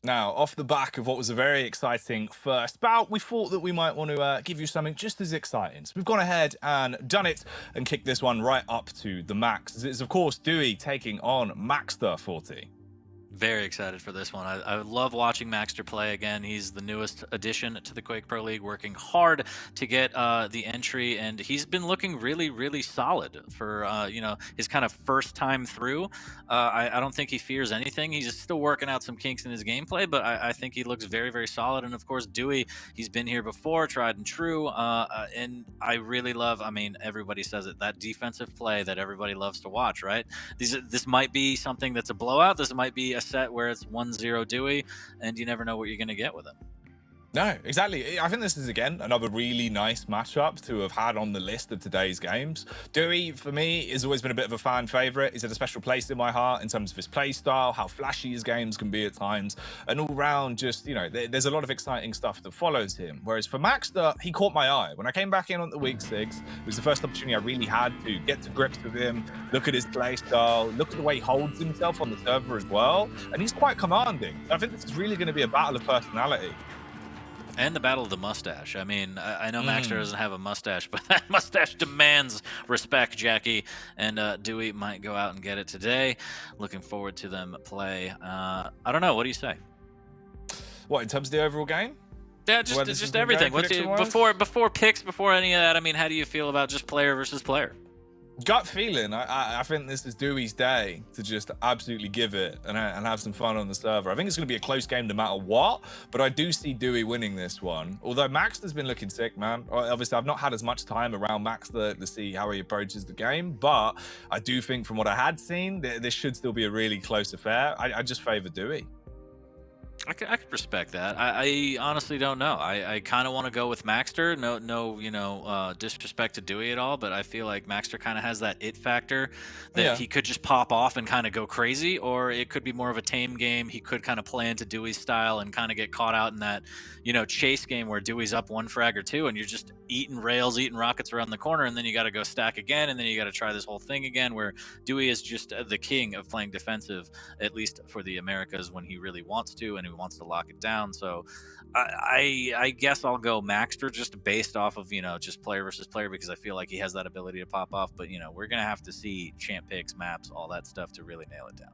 Now, off the back of what was a very exciting first bout, we thought that we might want to give you something just as exciting. So we've gone ahead and done it and kicked this one right up to the max. It's, of course, Dooi taking on Maxter 40. Very excited for this one. I love watching Maxter play again. He's the newest addition to the Quake Pro League, working hard to get the entry, and he's been looking really, really solid for his kind of first time through. I don't think he fears anything. He's still working out some kinks in his gameplay, but I think he looks very, very solid. And of course, Dewey, he's been here before, tried and true, and I really love. I mean, everybody says it, that defensive play that everybody loves to watch, right? This might be something that's a blowout. This might be a set where it's 1-0 Dewey, and you never know what you're going to get with him. No, exactly. I think this is, again, another really nice matchup to have had on the list of today's games. Dewey, for me, has always been a bit of a fan favourite. He's had a special place in my heart in terms of his play style, how flashy his games can be at times, and all round just, there's a lot of exciting stuff that follows him. Whereas for Maxter, he caught my eye. When I came back in on the week 6, it was the first opportunity I really had to get to grips with him, look at his play style, look at the way he holds himself on the server as well, and he's quite commanding. I think this is really going to be a battle of personality. And the battle of the mustache. I mean, I know Maxter doesn't have a mustache, but that mustache demands respect, Jackie. And Dewey might go out and get it today. Looking forward to them play. I don't know. What do you say? What, in terms of the overall game? Yeah, just everything. Before picks, before any of that. I mean, how do you feel about just player versus player? Gut feeling, I think this is Dewey's day to just absolutely give it and have some fun on the server. I think it's going to be a close game no matter what, but I do see Dewey winning this one. Although Maxter's been looking sick, man. Obviously, I've not had as much time around Maxter to see how he approaches the game, but I do think from what I had seen, this should still be a really close affair. I just favor Dewey. I could respect that. I honestly don't know. I kind of want to go with Maxter. No, disrespect to Dewey at all, but I feel like Maxter kind of has that it factor that he could just pop off and kind of go crazy, or it could be more of a tame game. He could kind of play into Dewey's style and kind of get caught out in that, chase game where Dewey's up one frag or two, and you're just eating rails, eating rockets around the corner, and then you got to go stack again, and then you got to try this whole thing again, where Dewey is just the king of playing defensive, at least for the Americas when he really wants to, and he wants to lock it down. So I guess I'll go Maxter just based off of, just player versus player, because I feel like he has that ability to pop off. But, we're going to have to see champ picks, maps, all that stuff to really nail it down.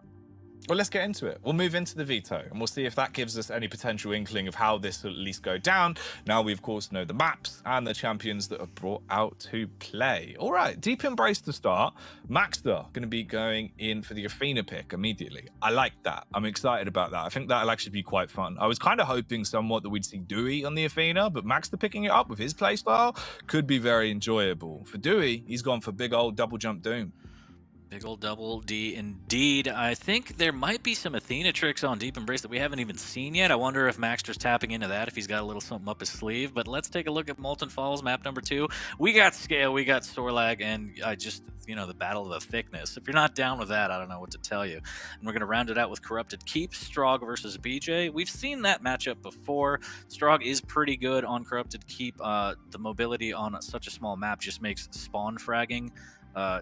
Well, let's get into it. We'll move into the veto, and we'll see if that gives us any potential inkling of how this will at least go down. Now we, of course, know the maps and the champions that are brought out to play. All right, Deep Embrace to start. Maxter going to be going in for the Athena pick immediately. I like that. I'm excited about that. I think that'll actually be quite fun. I was kind of hoping somewhat that we'd see Dewey on the Athena, but Maxter picking it up with his playstyle could be very enjoyable. For Dewey, he's gone for big old double jump Doom. Big old double D indeed. I think there might be some Athena tricks on Deep Embrace that we haven't even seen yet. I wonder if Maxter's tapping into that, if he's got a little something up his sleeve. But let's take a look at Molten Falls, map number 2. We got Scale, we got Sorlag, and the Battle of the Thickness. If you're not down with that, I don't know what to tell you. And we're going to round it out with Corrupted Keep, Strog versus BJ. We've seen that matchup before. Strog is pretty good on Corrupted Keep. The mobility on such a small map just makes spawn fragging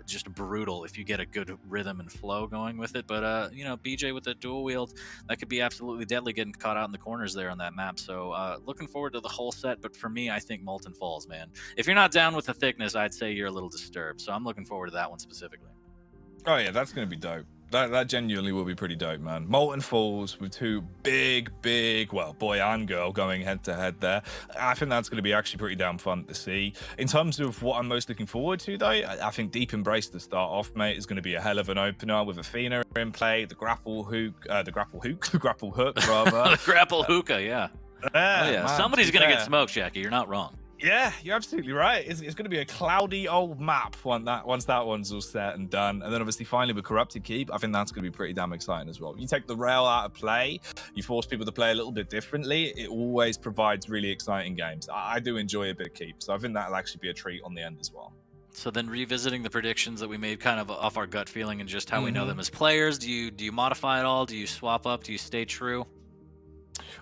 just brutal if you get a good rhythm and flow going with it. But BJ with the dual wield, that could be absolutely deadly, getting caught out in the corners there on that map. So looking forward to the whole set. But for me, I think Molten Falls, man. If you're not down with the thickness, I'd say you're a little disturbed. So I'm looking forward to that one specifically. Oh yeah, that's going to be dope. That genuinely will be pretty dope, man. Molten Falls with two big, well, boy and girl going head to head there. I think that's going to be actually pretty damn fun to see. In terms of what I'm most looking forward to, though, I think Deep Embrace to start off, mate, is going to be a hell of an opener with Athena in play, the grapple hook, rather. The grapple hookah, yeah. Man, somebody's going to get smoked, Jackie. You're not wrong. Yeah, you're absolutely right. It's going to be a cloudy old map once that one's all set and done. And then obviously finally with Corrupted Keep, I think that's going to be pretty damn exciting as well. You take the rail out of play, you force people to play a little bit differently, it always provides really exciting games. I do enjoy a bit of Keep, so I think that'll actually be a treat on the end as well. So then revisiting the predictions that we made kind of off our gut feeling and just how we know them as players, do you modify it all? Do you swap up? Do you stay true?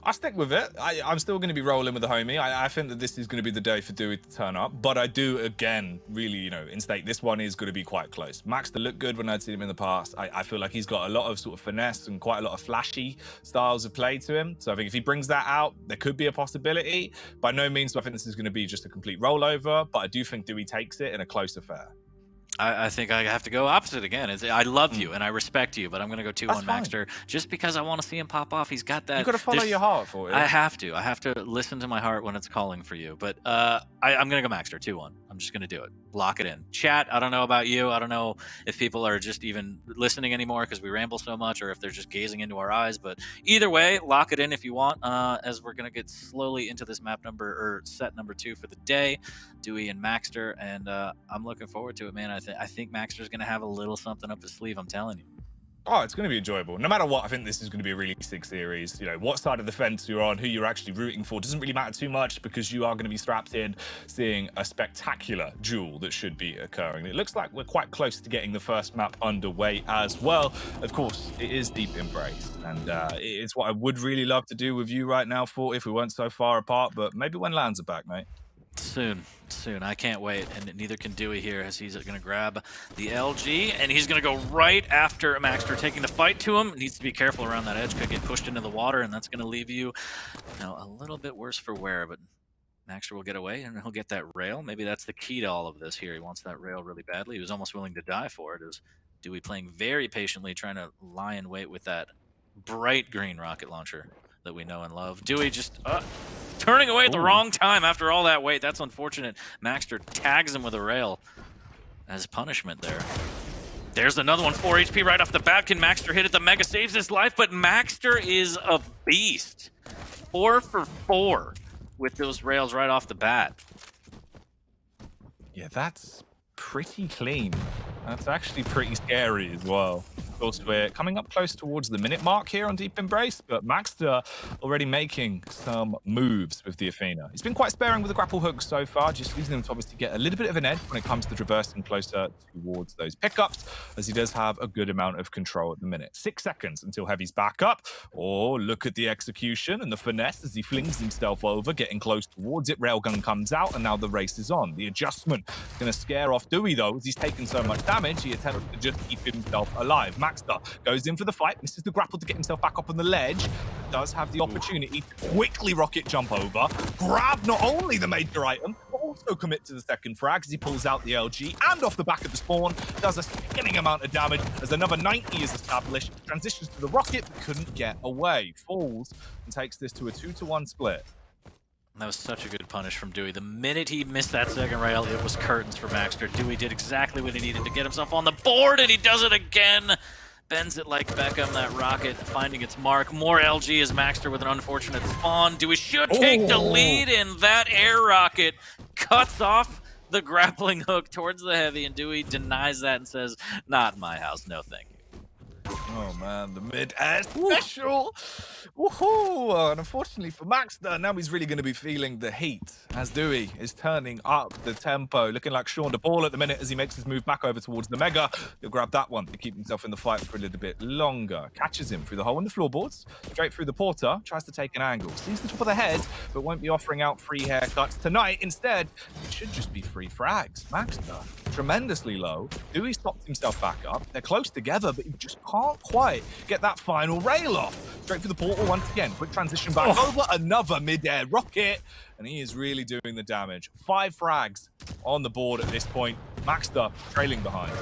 I'll stick with it. I'm still going to be rolling with the homie. I think that this is going to be the day for Dewey to turn up. But I do, again, really, instate this one is going to be quite close. Maxter looked good when I'd seen him in the past. I feel like he's got a lot of sort of finesse and quite a lot of flashy styles of play to him. So I think if he brings that out, there could be a possibility. By no means do I think this is going to be just a complete rollover. But I do think Dewey takes it in a close affair. I think I have to go opposite again. I love you and I respect you, but I'm going to go 2-1 Maxter just because I want to see him pop off. He's got that. You got to follow your heart for it. I have to. I have to listen to my heart when it's calling for you. But I'm going to go Maxter 2-1. I'm just going to do it. Lock it in. Chat, I don't know about you. I don't know if people are just even listening anymore because we ramble so much or if they're just gazing into our eyes. But either way, lock it in if you want as we're going to get slowly into this map number or set number 2 for the day. Dewey and Maxter. And I'm looking forward to it, man. I think Maxter's going to have a little something up his sleeve, I'm telling you. Oh, it's going to be enjoyable. No matter what, I think this is going to be a really sick series. What side of the fence you're on, who you're actually rooting for, doesn't really matter too much because you are going to be strapped in, seeing a spectacular duel that should be occurring. It looks like we're quite close to getting the first map underway as well. Of course, it is Deep Embrace, and it's what I would really love to do with you right now, for if we weren't so far apart, but maybe when lands are back, mate. Soon. I can't wait, and neither can Dewey here as he's going to grab the LG, and he's going to go right after Maxter taking the fight to him. Needs to be careful around that edge, could get pushed into the water, and that's going to leave you a little bit worse for wear, but Maxter will get away, and he'll get that rail. Maybe that's the key to all of this here. He wants that rail really badly. He was almost willing to die for it. It was Dewey playing very patiently, trying to lie in wait with that bright green rocket launcher that we know and love. Dewey just turning away at the wrong time after all that wait. That's unfortunate. Maxter tags him with a rail as punishment there. There's another one, 4 HP right off the bat. Can Maxter hit it? The Mega saves his life, but Maxter is a beast. 4 for 4 with those rails right off the bat. Yeah, that's pretty clean. That's actually pretty scary as well. Of course, we're coming up close towards the minute mark here on Deep Embrace, but Maxter already making some moves with the Athena. He's been quite sparing with the grapple hooks so far, just using them to obviously get a little bit of an edge when it comes to traversing closer towards those pickups, as he does have a good amount of control at the minute. 6 seconds until Heavy's back up. Oh, look at the execution and the finesse as he flings himself over, getting close towards it. Railgun comes out, and now the race is on. The adjustment going to scare off Dewey, though, as he's taken so much damage. He attempts to just keep himself alive. Maxter goes in for the fight, misses the grapple to get himself back up on the ledge. Does have the opportunity to quickly rocket jump over, grab not only the major item, but also commit to the second frag as he pulls out the LG and off the back of the spawn, does a sickening amount of damage as another 90 is established, transitions to the rocket, but couldn't get away. Falls and takes this to a 2-1 split. That was such a good punish from Dewey. The minute he missed that second rail, it was curtains for Maxter. Dewey did exactly what he needed to get himself on the board, and he does it again. Bends it like Beckham, that rocket, finding its mark. More LG as Maxter with an unfortunate spawn. Dewey should take the lead, and that air rocket cuts off the grappling hook towards the Heavy, and Dewey denies that and says, "Not in my house, no thank you." Oh man, the mid-air special! Woohoo! And unfortunately for Maxter, now he's really going to be feeling the heat as Dewey is turning up the tempo, looking like Sean DePaul at the minute as he makes his move back over towards the Mega. He'll grab that one to keep himself in the fight for a little bit longer. Catches him through the hole in the floorboards, straight through the porter, tries to take an angle. Sees the top of the head, but won't be offering out free haircuts tonight. Instead, it should just be free frags. Maxter, tremendously low. Dewey stops himself back up. They're close together, but he just can't quite get that final rail off. Straight for the portal once again. Quick transition back over. Another mid-air rocket. And he is really doing the damage. 5 frags on the board at this point. Maxter trailing behind.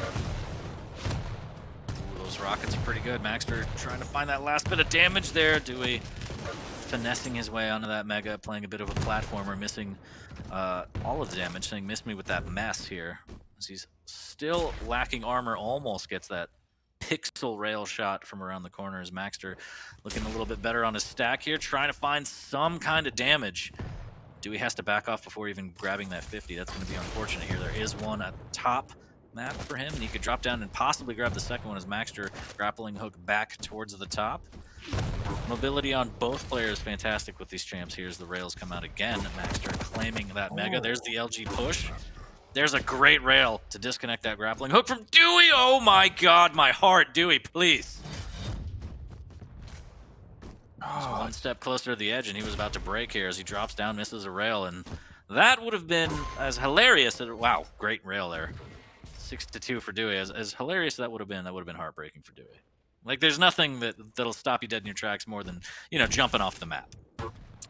Ooh, those rockets are pretty good. Maxter trying to find that last bit of damage there. Dewey finessing his way onto that Mega, playing a bit of a platformer, missing all of the damage, saying miss me with that mess here. As he's still lacking armor, almost gets that pixel rail shot from around the corner as Maxter looking a little bit better on his stack here, trying to find some kind of damage. Dewey has to back off before even grabbing that 50. That's going to be unfortunate here. There is one at the top map for him, and he could drop down and possibly grab the second one as Maxter grappling hook back towards the top. Mobility on both players fantastic with these champs here as the rails come out again. Maxter claiming that Mega. There's the LG push. There's a great rail to disconnect that grappling hook from Dewey. Oh my god, my heart. Dewey, please. Just one step closer to the edge, and he was about to break here as he drops down, misses a rail, and that would have been as hilarious. Wow, great rail there. 6-2 for dooi. As hilarious as that would have been heartbreaking for dooi. Like, there's nothing that'll stop you dead in your tracks more than, you know, jumping off the map.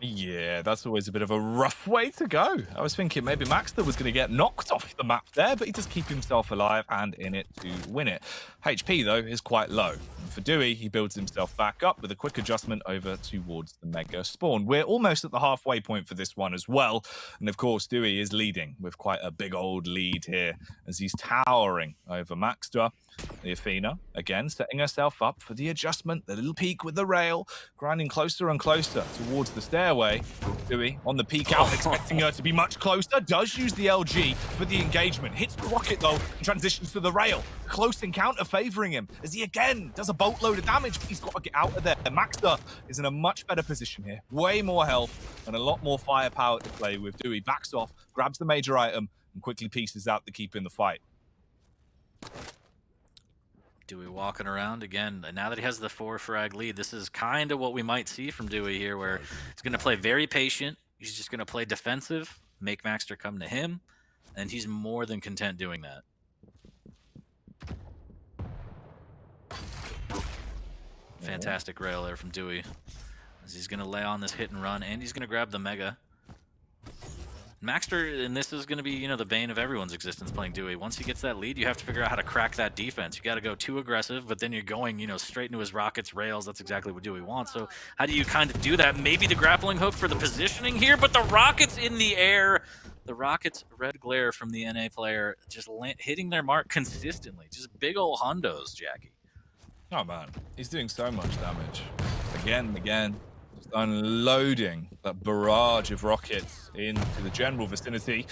Yeah, that's always a bit of a rough way to go. I was thinking maybe maxter was going to get knocked off the map there, but he does keep himself alive and in it to win it. HP, though, is quite low. And for dooi, he builds himself back up with a quick adjustment over towards the mega spawn. We're almost at the halfway point for this one as well. And of course, dooi is leading with quite a big old lead here as he's towering over maxter. The Athena, again, setting herself up for the adjustment, the little peek with the rail, grinding closer and closer towards the stairway. dooi on the peek out, expecting her to be much closer, does use the LG for the engagement. Hits the rocket, though, and transitions to the rail. Close encounter favoring him as he, again, does a boatload of damage, but he's got to get out of there. maxter is in a much better position here. Way more health and a lot more firepower to play with. dooi backs off, grabs the major item, and quickly pieces out the keep in the fight. dooi walking around again. Now that he has the 4-frag lead, this is kind of what we might see from dooi here, where he's going to play very patient. He's just going to play defensive, make maxter come to him, and he's more than content doing that. Fantastic rail there from dooi, as he's going to lay on this hit and run, and he's going to grab the mega. maxter, and this is going to be, you know, the bane of everyone's existence playing dooi. Once he gets that lead, you have to figure out how to crack that defense. You got to go too aggressive, but then you're going, you know, straight into his rockets, rails. That's exactly what dooi wants. So how do you kind of do that? Maybe the grappling hook for the positioning here, but the rockets in the air. The rockets, red glare from the NA player, just hitting their mark consistently. Just big old hundos, Jackie. Oh man, he's doing so much damage. Again and again. Unloading that barrage of rockets into the general vicinity.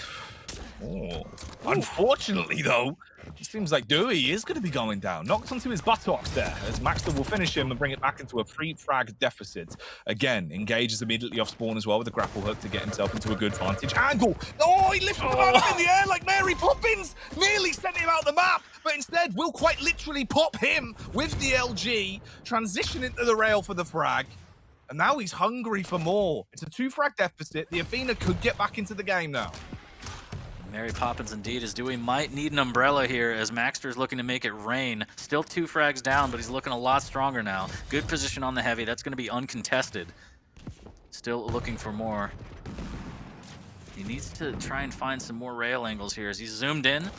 Oh. Unfortunately, though, it seems like dooi is going to be going down. Knocked onto his buttocks there, as maxter will finish him and bring it back into a 3-frag deficit. Again, engages immediately off spawn as well with the grapple hook to get himself into a good vantage angle. Oh, he lifted him up in the air like Mary Poppins! Nearly sent him out the map, but instead will quite literally pop him with the LG, transition into the rail for the frag. And now he's hungry for more. It's a 2-frag deficit. The Athena could get back into the game now. Mary Poppins indeed, as dooi might need an umbrella here, as maxter's looking to make it rain. Still 2 frags down, but he's looking a lot stronger now. Good position on the heavy. That's going to be uncontested. Still looking for more. He needs to try and find some more rail angles here. As he's zoomed in,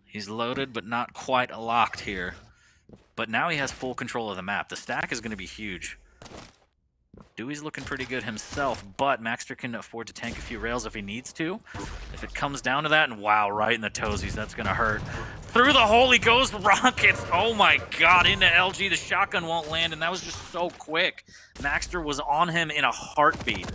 he's loaded, but not quite locked here. But now he has full control of the map. The stack is going to be huge. Dewey's looking pretty good himself, but maxter can afford to tank a few rails if he needs to. If it comes down to that, and wow, right in the toesies, that's going to hurt. Through the hole he goes, rockets! Oh my god, into LG, the shotgun won't land, and that was just so quick. maxter was on him in a heartbeat.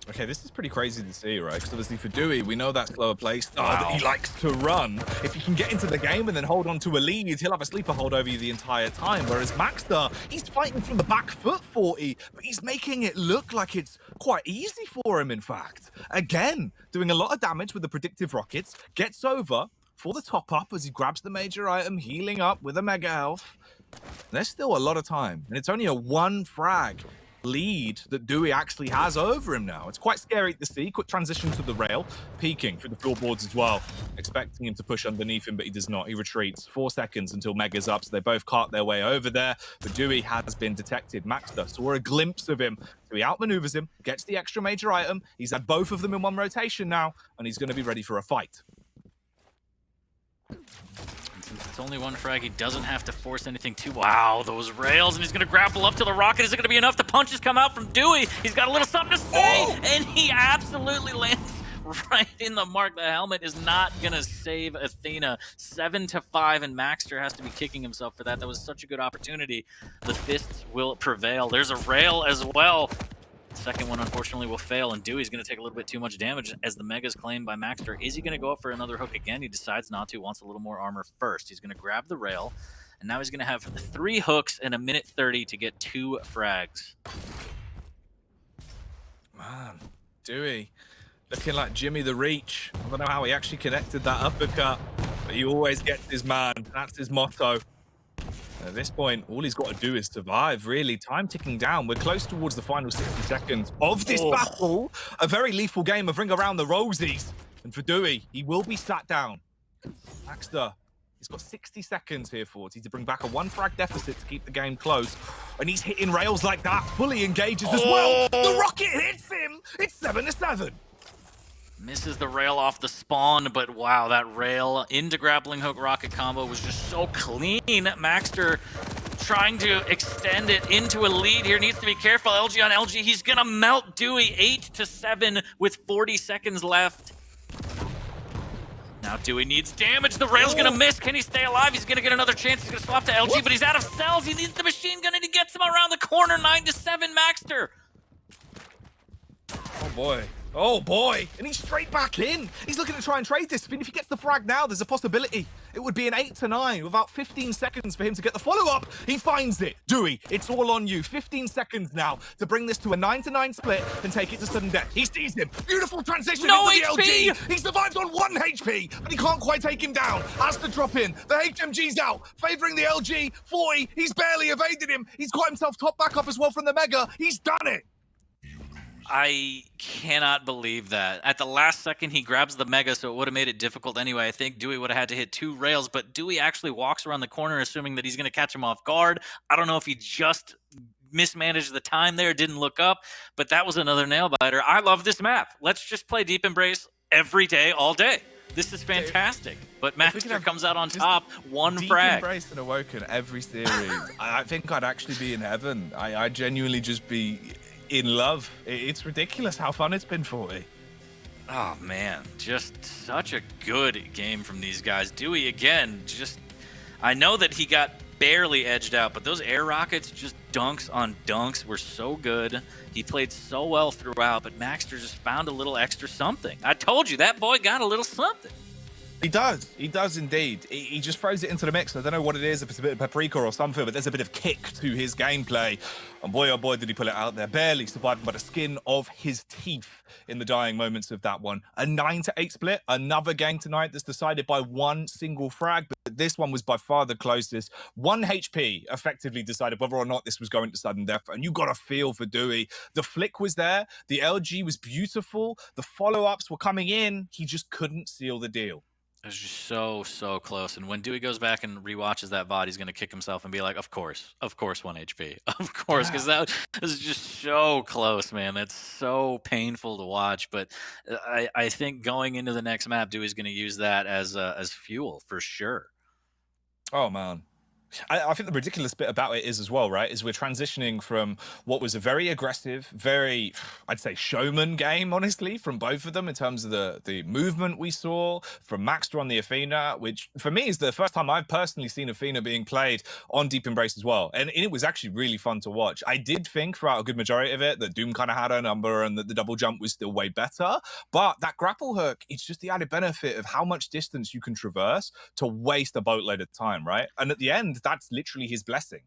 Okay, this is pretty crazy to see, right? Because obviously for dooi, we know that slower play style that he likes to run. If he can get into the game and then hold on to a lead, he'll have a sleeper hold over you the entire time. Whereas maxter, he's fighting from the back foot 40, but he's making it look like it's quite easy for him, in fact. Again, doing a lot of damage with the predictive rockets, gets over for the top up as he grabs the major item, healing up with a mega health. There's still a lot of time, and it's only a 1-frag lead that dooi actually has over him now. It's quite scary to see. Quick transition to the rail, peeking through the floorboards as well, expecting him to push underneath him, but he does not. He retreats. 4 seconds until Mega's up, so they both cart their way over there, but dooi has been detected. maxter saw a glimpse of him, so he outmaneuvers him, gets the extra major item. He's had both of them in one rotation now, and he's going to be ready for a fight. Since it's only 1 frag, he doesn't have to force anything too. Wow, those rails, and he's going to grapple up to the rocket. Is it going to be enough? The punches come out from dooi. He's got a little something to say, and he absolutely lands right in the mark. The helmet is not going to save Athena. 7-5, and maxter has to be kicking himself for that. That was such a good opportunity. The fists will prevail. There's a rail as well. Second one, unfortunately, will fail, and dooi's going to take a little bit too much damage as the mega's claimed by maxter. Is he going to go up for another hook again? He decides not to, wants a little more armor first. He's going to grab the rail, and now he's going to have 3 hooks in 1:30 to get 2 frags. Man, dooi looking like Jimmy the Reach. I don't know how he actually connected that uppercut, but he always gets his man. That's his motto. At this point, all he's got to do is survive, really. Time ticking down. We're close towards the final 60 seconds of this battle. A very lethal game of Ring Around the Rosies. And for dooi, he will be sat down. maxter, he's got 60 seconds here, 40, to bring back a 1 frag deficit to keep the game close. And he's hitting rails like that, fully engages as well. The rocket hits him. It's 7-7. Misses the rail off the spawn, but wow, that rail into grappling hook rocket combo was just so clean. Maxter trying to extend it into a lead here. Needs to be careful. LG on LG. He's gonna melt dooi 8-7 with 40 seconds left. Now dooi needs damage. The rail's gonna miss. Can he stay alive? He's gonna get another chance. He's gonna swap to LG, but he's out of cells. He needs the machine gun and he gets him around the corner. 9-7 Maxter. Oh boy. Oh boy, and he's straight back in. He's looking to try and trade this. I mean, if he gets the frag now, there's a possibility. It would be an 8-9 with about 15 seconds for him to get the follow-up. He finds it. dooi, it's all on you. 15 seconds now to bring this to a 9-9 split and take it to sudden death. He sees him. Beautiful transition No into HP. the LG. He survives on 1 HP, but he can't quite take him down. Has to drop in. The HMG's out, favoring the LG. 40, he's barely evaded him. He's got himself top back up as well from the Mega. He's done it. I cannot believe that. At the last second, he grabs the Mega, so it would have made it difficult anyway. I think dooi would have had to hit 2 rails, but dooi actually walks around the corner, assuming that he's going to catch him off guard. I don't know if he just mismanaged the time there, didn't look up, but that was another nail-biter. I love this map. Let's just play Deep Embrace every day, all day. This is fantastic. But maxter comes out on top, 1 frag. Deep Embrace and Awoken every series. I think I'd actually be in heaven. I'd genuinely just be in love. It's ridiculous how fun it's been for me. Oh man, just such a good game from these guys. dooi again, just I know that he got barely edged out, but those air rockets, just dunks on dunks, were so good. He played so well throughout, but Maxter just found a little extra something. I told you, that boy got a little something. He does indeed. He just throws it into the mix. I don't know what it is, if it's a bit of paprika or something, but there's a bit of kick to his gameplay. And boy, oh boy, did he pull it out there. Barely surviving by the skin of his teeth in the dying moments of that one. A 9-8 split, another game tonight that's decided by 1 single frag, but this one was by far the closest. 1 HP effectively decided whether or not this was going to sudden death, and you got a feel for dooi. The flick was there, the LG was beautiful, the follow-ups were coming in, he just couldn't seal the deal. It was just so close. And when dooi goes back and rewatches that VOD, he's going to kick himself and be like, of course 1 HP. Of course, because that was just so close, man. That's so painful to watch. But I think going into the next map, dooi is going to use that as fuel for sure. Oh, man. I think the ridiculous bit about it is as well, right, is we're transitioning from what was a very aggressive, very, I'd say, showman game, honestly, from both of them in terms of the movement we saw from maxter on the Athena, which for me is the first time I've personally seen Athena being played on Deep Embrace as well. And it was actually really fun to watch. I did think throughout a good majority of it that Doom kind of had her number and that the double jump was still way better. But that grapple hook, it's just the added benefit of how much distance you can traverse to waste a boatload of time, right? And at the end, that's literally his blessing.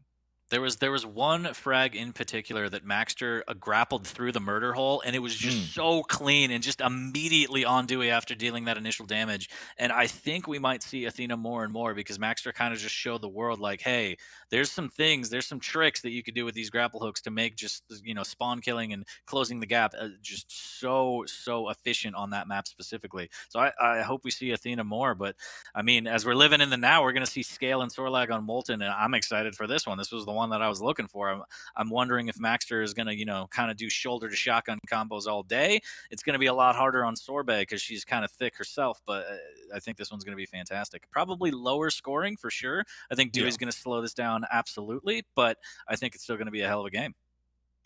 There was 1 frag in particular that maxter grappled through the murder hole, and it was just so clean and just immediately on dooi after dealing that initial damage. And I think we might see Athena more and more because maxter kind of just showed the world like, hey, there's some things, there's some tricks that you could do with these grapple hooks to make just, spawn killing and closing the gap just so efficient on that map specifically. So I hope we see Athena more. But I mean, as we're living in the now, we're going to see Scale and Sorlag on Molten, and I'm excited for this one. This was the one that I was looking for. I'm wondering if maxter is going to, kind of do shoulder to shotgun combos all day. It's going to be a lot harder on Sorbet because she's kind of thick herself, but I think this one's going to be fantastic. Probably lower scoring for sure. I think dooi is going to slow this down absolutely, but I think it's still going to be a hell of a game.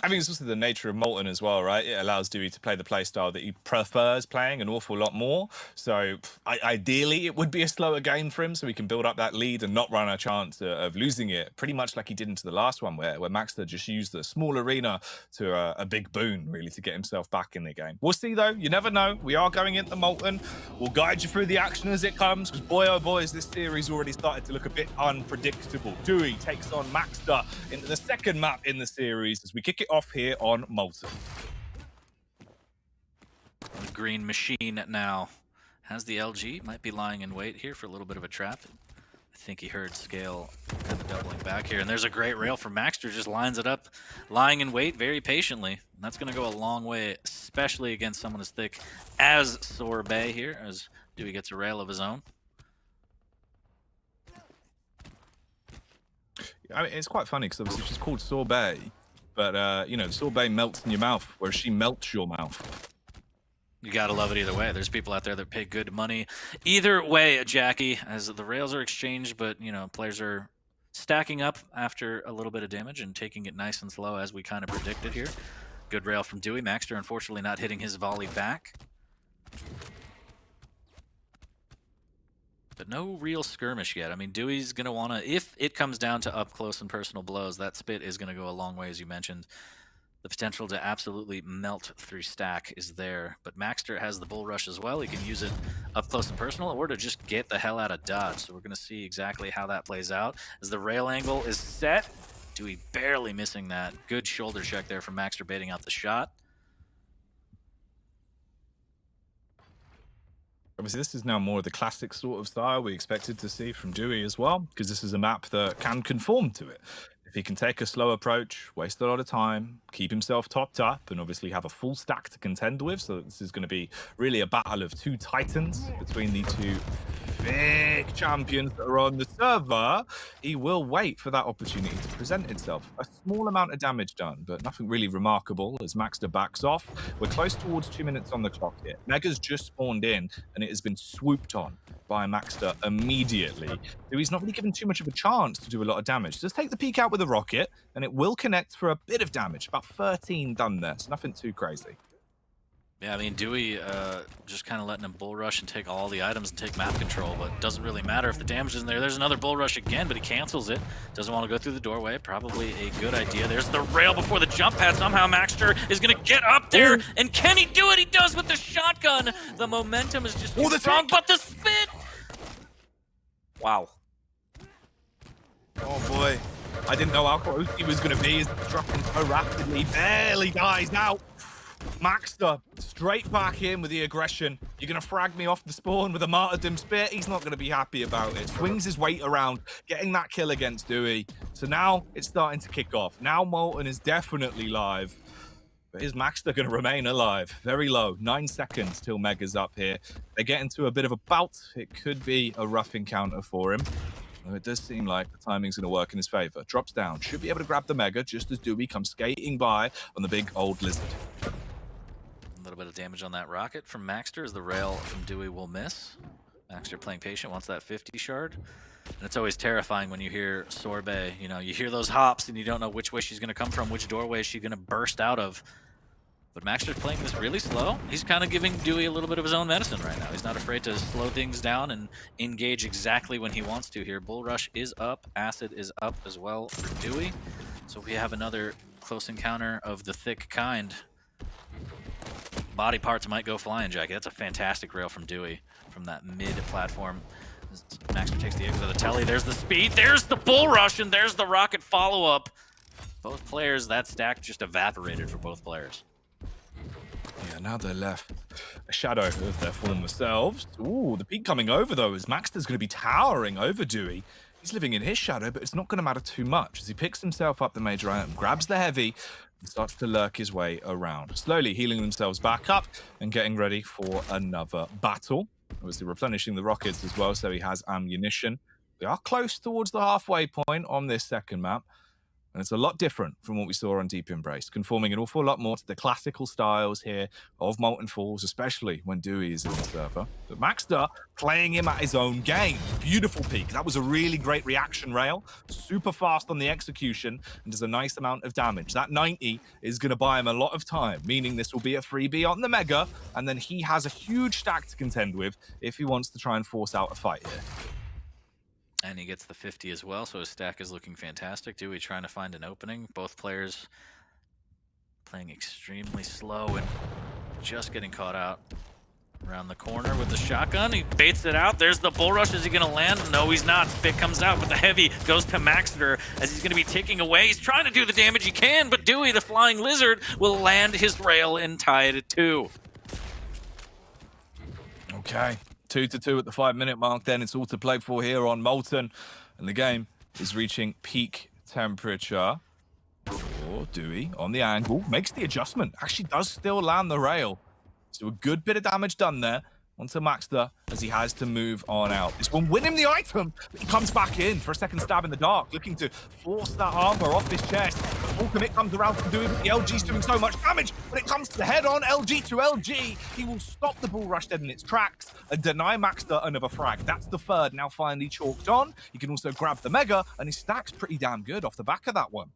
I mean, it's also the nature of Molten as well, right? It allows dooi to play the playstyle that he prefers playing an awful lot more. So ideally, it would be a slower game for him so he can build up that lead and not run a chance of losing it, pretty much like he did into the last one where maxter just used the small arena to a big boon, really, to get himself back in the game. We'll see, though. You never know. We are going into Molten. We'll guide you through the action as it comes because, boy, oh boy, has this series already started to look a bit unpredictable. dooi takes on maxter into the second map in the series as we kick it off here on Molten. The green machine now has the LG. Might be lying in wait here for a little bit of a trap. think he heard Scale kind of doubling back here. And there's a great rail from Maxter, just lines it up, lying in wait very patiently. And that's going to go a long way, especially against someone as thick as Sorbet here, as dooi gets a rail of his own. I mean, it's quite funny because obviously she's called Sorbet, but you know, Sorbet melts in your mouth, whereas she melts your mouth. You gotta love it either way. There's people out there that pay good money either way, Jackie, as the rails are exchanged, but you know, players are stacking up after a little bit of damage and taking it nice and slow as we kind of predicted here. Good rail from dooi. Maxter unfortunately not hitting his volley back. But no real skirmish yet. I mean, doooi's going to want to, if it comes down to up close and personal blows, that spit is going to go a long way, as you mentioned. The potential to absolutely melt through stack is there. But Maxter has the bull rush as well. He can use it up close and personal or to just get the hell out of dodge. So we're going to see exactly how that plays out. As the rail angle is set, dooi barely missing that. Good shoulder check there from Maxter baiting out the shot. Obviously, this is now more of the classic sort of style we expected to see from dooi as well, because this is a map that can conform to it. If he can take a slow approach, waste a lot of time, keep himself topped up, and obviously have a full stack to contend with, so this is going to be really a battle of two titans between the two big champions that are on the server, he will wait for that opportunity to present itself. A small amount of damage done, but nothing really remarkable as Maxter backs off. We're close towards 2 minutes on the clock here. Mega's just spawned in, and it has been swooped on by Maxter immediately. So he's not really given too much of a chance to do a lot of damage. Just take the peek out with a rocket, and it will connect for a bit of damage. About 13 done there, so nothing too crazy. Yeah, I mean, dooi just kind of letting him bull rush and take all the items and take map control, but it doesn't really matter if the damage isn't there. There's another bull rush again, but he cancels it. Doesn't want to go through the doorway. Probably a good idea. There's the rail before the jump pad. Somehow Maxter is going to get up there, and can he do it? He does with the shotgun. The momentum is just too strong, but the spit! Wow. Oh boy. I didn't know how close he was going to be. He's dropping so rapidly. Barely dies now. Maxter straight back in with the aggression. You're going to frag me off the spawn with a martyrdom spit? He's not going to be happy about it. Swings his weight around, getting that kill against dooi. So now it's starting to kick off. Now Molten is definitely live. But is Maxter going to remain alive? Very low. 9 seconds till Mega's up here. They get into a bit of a bout. It could be a rough encounter for him. It does seem like the timing's going to work in his favor. Drops down. Should be able to grab the Mega just as dooi comes skating by on the big old lizard. A little bit of damage on that rocket from Maxter as the rail from dooi will miss. Maxter playing patient, wants that 50 shard. And it's always terrifying when you hear Sorbet. You know, you hear those hops and you don't know which way she's going to come from, which doorway she's going to burst out of. But Maxter's playing this really slow. He's kind of giving dooi a little bit of his own medicine right now. He's not afraid to slow things down and engage exactly when he wants to here. Bull Rush is up. Acid is up as well for dooi. So we have another close encounter of the thick kind. Body parts might go flying, Jackie. That's a fantastic rail from dooi from that mid-platform. Maxter takes the exit of the telly. There's the speed. There's the Bull Rush, and there's the rocket follow-up. Both players, that stack just evaporated for both players. Yeah, now they're left a shadow of their former selves. Ooh, the peak coming over, though, as Maxter's going to be towering over dooi. He's living in his shadow, but it's not going to matter too much as he picks himself up the major item, grabs the heavy, and starts to lurk his way around, slowly healing themselves back up and getting ready for another battle. Obviously replenishing the rockets as well, so he has ammunition. We are close towards the halfway point on this second map. And it's a lot different from what we saw on Deep Embrace, conforming an awful lot more to the classical styles here of Molten Falls, especially when dooi is in the server. But Maxter playing him at his own game. Beautiful peak. That was a really great reaction rail. Super fast on the execution and does a nice amount of damage. That 90 is going to buy him a lot of time, meaning this will be a freebie on the Mega, and then he has a huge stack to contend with if he wants to try and force out a fight here. And he gets the 50 as well, so his stack is looking fantastic. dooi trying to find an opening. Both players playing extremely slow and just getting caught out around the corner with the shotgun. He baits it out. There's the Bull Rush. Is he going to land? No, he's not. Spit comes out, but the heavy goes to Maxter as he's going to be ticking away. He's trying to do the damage he can, but dooi, the flying lizard, will land his rail and tie it at 2. Okay. 2-2 at the 5-minute mark. Then it's all to play for here on Molten, and the game is reaching peak temperature. dooi on the angle makes the adjustment. Actually does still land the rail. So a good bit of damage done there onto maxter as he has to move on out. This will win him the item, but he comes back in for a second stab in the dark, looking to force that armor off his chest. The full commit comes around from doing, but the LG's doing so much damage. When it comes to the head-on LG to LG, he will stop the bull rush dead in its tracks and deny maxter another frag. That's the third now finally chalked on. He can also grab the mega, and his stack's pretty damn good off the back of that one.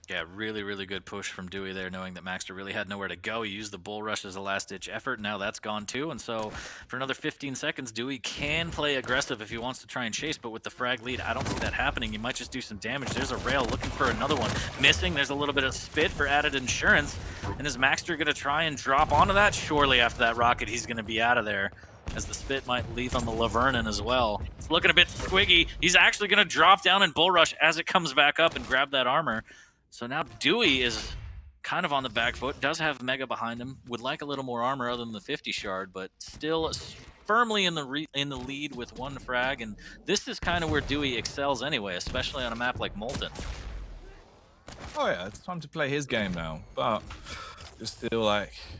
Yeah, really, really good push from dooi there, knowing that maxter really had nowhere to go. He used the bull rush as a last-ditch effort. Now that's gone too, and so for another 15 seconds, dooi can play aggressive if he wants to try and chase, but with the frag lead, I don't see that happening. He might just do some damage. There's a rail looking for another one. Missing. There's a little bit of spit for added insurance. And is maxter going to try and drop onto that? Surely after that rocket, he's going to be out of there, as the spit might leave on the Lavernon as well. It's looking a bit squiggy. He's actually going to drop down and bull rush as it comes back up and grab that armor. So now dooi is kind of on the back foot, does have mega behind him, would like a little more armor other than the 50 shard, but still firmly in the lead with one frag, and this is kind of where dooi excels anyway, especially on a map like Molten. Oh yeah, it's time to play his game now, but just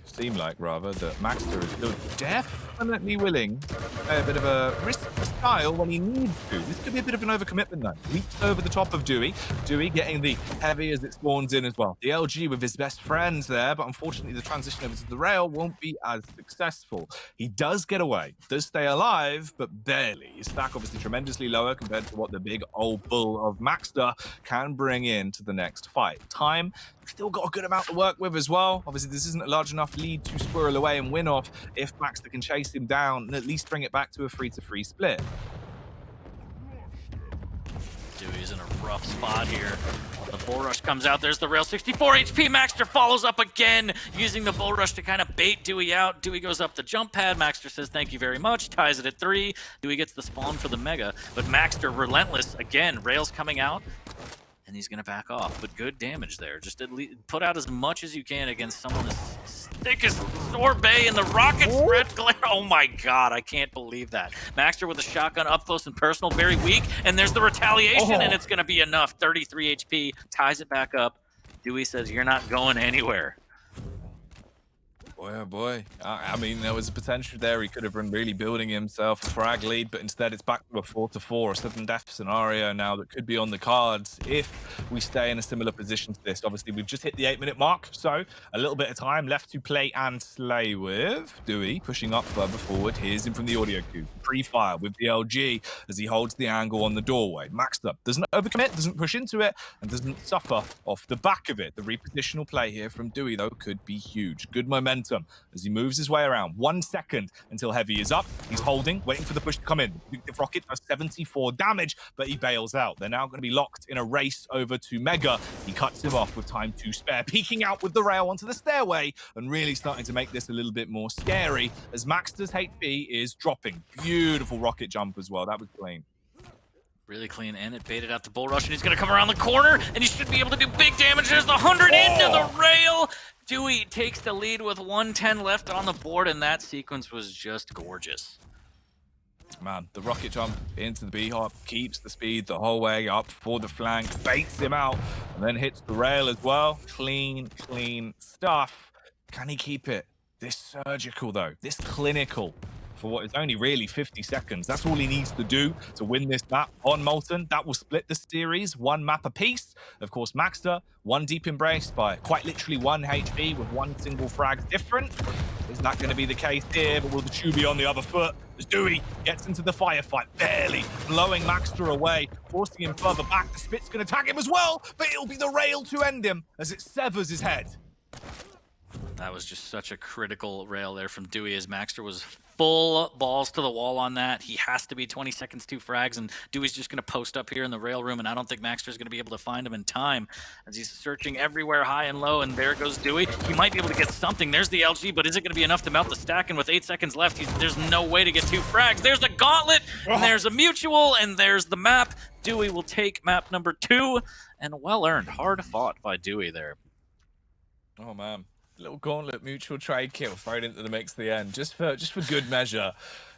seem like rather that maxter is still definitely willing to play a bit of a risk style when he needs to. This could be a bit of an overcommitment though. Leaps over the top of dooi. dooi getting the heavy as it spawns in as well. The LG with his best friends there, but unfortunately the transition over to the rail won't be as successful. He does get away, does stay alive, but barely. His stack obviously tremendously lower compared to what the big old bull of maxter can bring in to the next fight. Time, still got a good amount to work with as well. Obviously this isn't a large enough lead to squirrel away and win off if maxter can chase him down and at least bring it back to a 3-3 split. dooi's in a rough spot here. The bull rush comes out. There's the rail. 64 HP. Maxter follows up again, using the bull rush to kind of bait dooi out. dooi goes up the jump pad. Maxter says thank you very much. Ties it at 3. dooi gets the spawn for the mega, but maxter relentless again. Rails coming out, and he's gonna back off. But good damage there. Just at least put out as much as you can against someone as thick as sorbet in the rocket's red glare. Oh my god, I can't believe that. maxter with a shotgun up close and personal, very weak, and there's the retaliation, and it's gonna be enough. 33 HP, ties it back up. dooi says you're not going anywhere. Boy, oh boy. I mean, there was a potential there. He could have been really building himself a frag lead, but instead it's back to a 4-4, a sudden death scenario now that could be on the cards if we stay in a similar position to this. Obviously, we've just hit the 8-minute mark, so a little bit of time left to play and slay with. dooi pushing up further forward. Here's him from the audio cue. Pre-fire with the LG as he holds the angle on the doorway. maxter doesn't overcommit, doesn't push into it, and doesn't suffer off the back of it. The repositional play here from dooi, though, could be huge. Good momentum as he moves his way around. 1 second until heavy is up. He's holding, waiting for the push to come in. The rocket does 74 damage, but he bails out. They're now going to be locked in a race over to mega. He cuts him off with time to spare, peeking out with the rail onto the stairway and really starting to make this a little bit more scary as maxter's HP is dropping. Beautiful rocket jump as well. That was clean. Really clean, and it baited out the bull rush, and he's gonna come around the corner, and he should be able to do big damage. There's the 100 into the rail. dooi takes the lead with 110 left on the board, and that sequence was just gorgeous. Man, the rocket jump into the B-hop, keeps the speed the whole way up for the flank, baits him out, and then hits the rail as well. Clean, clean stuff. Can he keep it? This surgical, though, this clinical, for what is only really 50 seconds. That's all he needs to do to win this map on Molten. That will split the series, 1 map apiece. Of course, maxter, 1 deep embrace by quite literally 1 HP with 1 single frag different. Is that going to be the case here? But will the shoe be on the other foot? As dooi gets into the firefight, barely blowing maxter away, forcing him further back. The spit's going to tag him as well, but it'll be the rail to end him as it severs his head. That was just such a critical rail there from dooi, as maxter was full balls to the wall on that. He has to be 20 seconds, 2 frags, and dooi's just going to post up here in the rail room, and I don't think maxter's going to be able to find him in time as he's searching everywhere high and low, and there goes dooi. He might be able to get something. There's the LG, but is it going to be enough to melt the stack? And with 8 seconds left, there's no way to get 2 frags. There's the gauntlet, and there's a mutual, and there's the map. dooi will take map number 2, and well earned. Hard fought by dooi there. Oh, man. Little gauntlet mutual trade kill thrown into the mix at the end, just for good measure.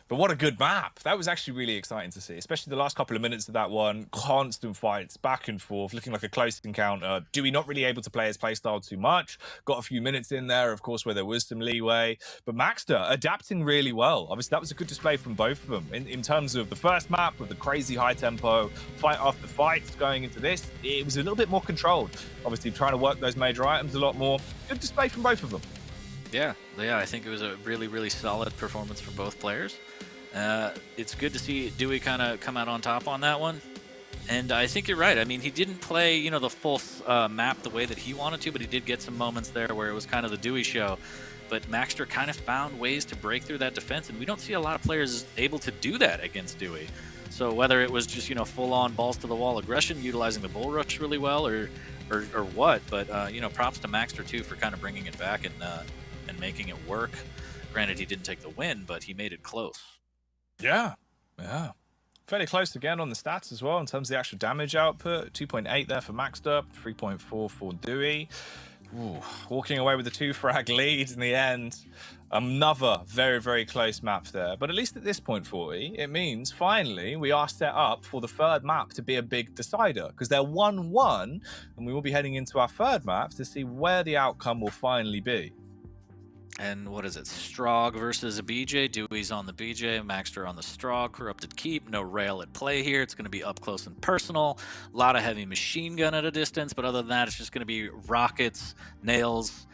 But what a good map. That was actually really exciting to see, especially the last couple of minutes of that one. Constant fights, back and forth, looking like a close encounter. Dewey not really able to play his playstyle too much. Got a few minutes in there, of course, where there was some leeway. But maxter adapting really well. Obviously, that was a good display from both of them. In terms of the first map with the crazy high tempo, fight after fight going into this, it was a little bit more controlled. Obviously, trying to work those major items a lot more. Good display from both of them. Yeah, I think it was a really, really solid performance from both players. It's good to see Dewey kind of come out on top on that one. And I think you're right. I mean, he didn't play, you know, the full map the way that he wanted to, but he did get some moments there where it was kind of the Dewey show. But maxter kind of found ways to break through that defense, and we don't see a lot of players able to do that against Dewey. So whether it was just, you know, full-on balls-to-the-wall aggression, utilizing the bull rush really well, or what, but, you know, props to maxter, too, for kind of bringing it back and making it work. Granted, he didn't take the win, but he made it close. Yeah. Fairly close again on the stats as well in terms of the actual damage output. 2.8 there for maxter, 3.4 for Dewey. Ooh, walking away with a 2-frag lead in the end. Another very, very close map there. But at least at this point, 40, it means finally we are set up for the third map to be a big decider, because they're 1-1, and we will be heading into our third map to see where the outcome will finally be. And what is it? Strog versus a BJ. Dewey's on the BJ, maxter on the Strog. Corrupted Keep. No rail at play here. It's going to be up close and personal. A lot of heavy machine gun at a distance, but other than that, it's just going to be rockets, nails,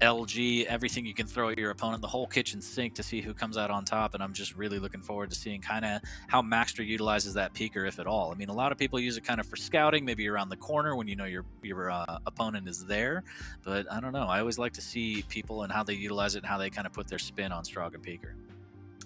LG, everything you can throw at your opponent, the whole kitchen sink to see who comes out on top. And I'm just really looking forward to seeing kind of how maxter utilizes that peeker, if at all. I mean, a lot of people use it kind of for scouting, maybe around the corner when you know your opponent is there. But I don't know. I always like to see people and how they utilize it and how they kind of put their spin on Strog and peeker.